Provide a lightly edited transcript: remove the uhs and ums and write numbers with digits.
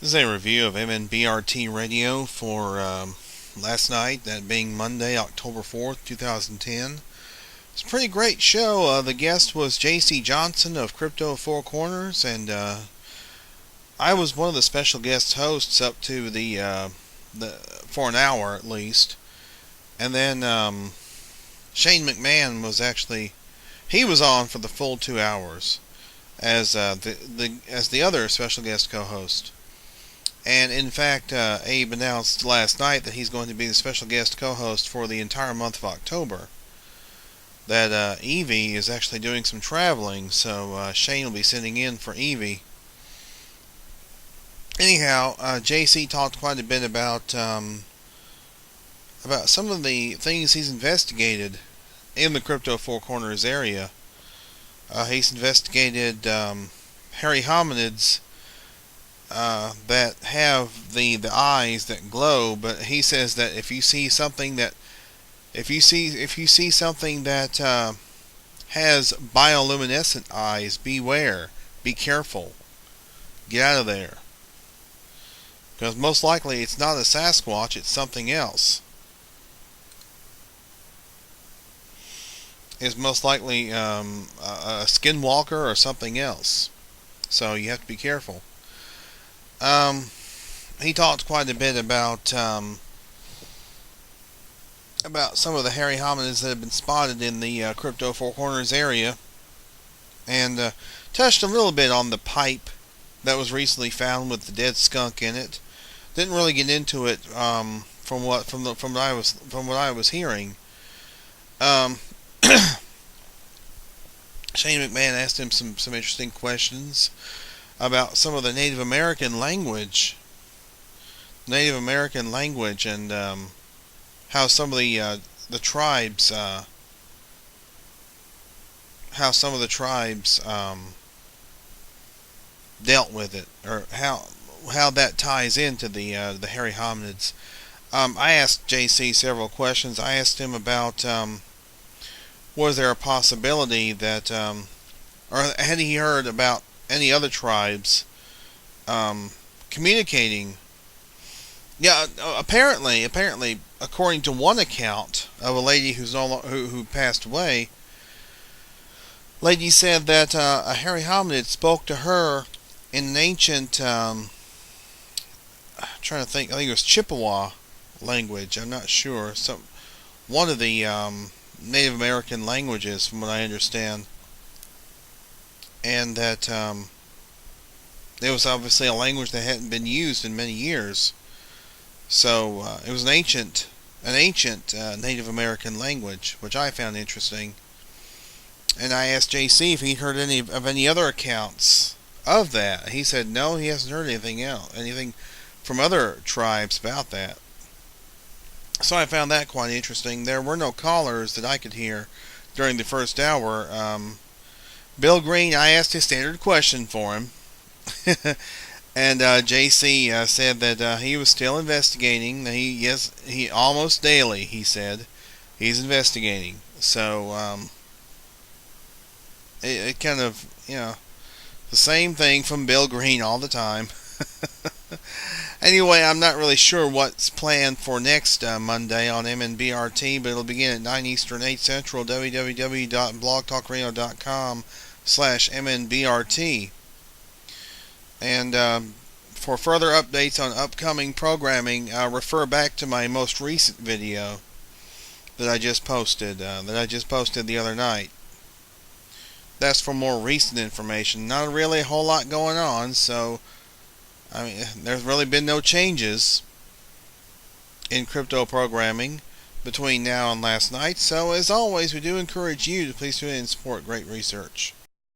This is a review of MNBRT radio for last night, that being Monday, October 4th, 2010. It's a pretty great show. The guest was J.C. Johnson of Crypto Four Corners, and I was one of the special guest hosts up to the for an hour at least. And then Shane McMahon he was on for the full 2 hours as the other special guest co-host. And in fact, Abe announced last night that he's going to be the special guest co-host for the entire month of October. That Evie is actually doing some traveling, so Shane will be sitting in for Evie. Anyhow, JC talked quite a bit about some of the things he's investigated in the Crypto Four Corners area. He's investigated hairy hominids that have the eyes that glow, but he says that if you see something that has bioluminescent eyes, beware, be careful, get out of there, because most likely it's not a Sasquatch, it's something else. It's most likely a skinwalker or something else, so you have to be careful. He talked quite a bit about some of the hairy hominids that have been spotted in the Crypto Four Corners area, and touched a little bit on the pipe that was recently found with the dead skunk in it. Didn't really get into it from what I was hearing. Shane McMahon asked him some interesting questions about some of the Native American language, and how some of the tribes, dealt with it, or how that ties into the hairy hominids. I asked JC several questions. I asked him about was there a possibility that, or had he heard about any other tribes communicating? Yeah, apparently, according to one account of a lady who passed away, lady said that a hairy hominid spoke to her in an ancient, I'm trying to think, I think it was Chippewa language. I'm not sure. One of the Native American languages, from what I understand. And that it was obviously a language that hadn't been used in many years. So it was an ancient Native American language, which I found interesting. And I asked JC if he'd heard any other accounts of that. He said no, he hasn't heard anything from other tribes about that. So I found that quite interesting. There were no callers that I could hear during the first hour. Bill Green, I asked his standard question for him. And JC said that he was still investigating. He almost daily, he said, he's investigating. So it kind of, the same thing from Bill Green all the time. Anyway, I'm not really sure what's planned for next Monday on MNBRT, but it'll begin at 9 Eastern, 8 Central, www.blogtalkradio.com/MNBRT. And for further updates on upcoming programming, refer back to my most recent video that I just posted the other night. That's for more recent information. Not really a whole lot going on, so there's really been no changes in crypto programming between now and last night. So as always, we do encourage you to please tune in and support great research.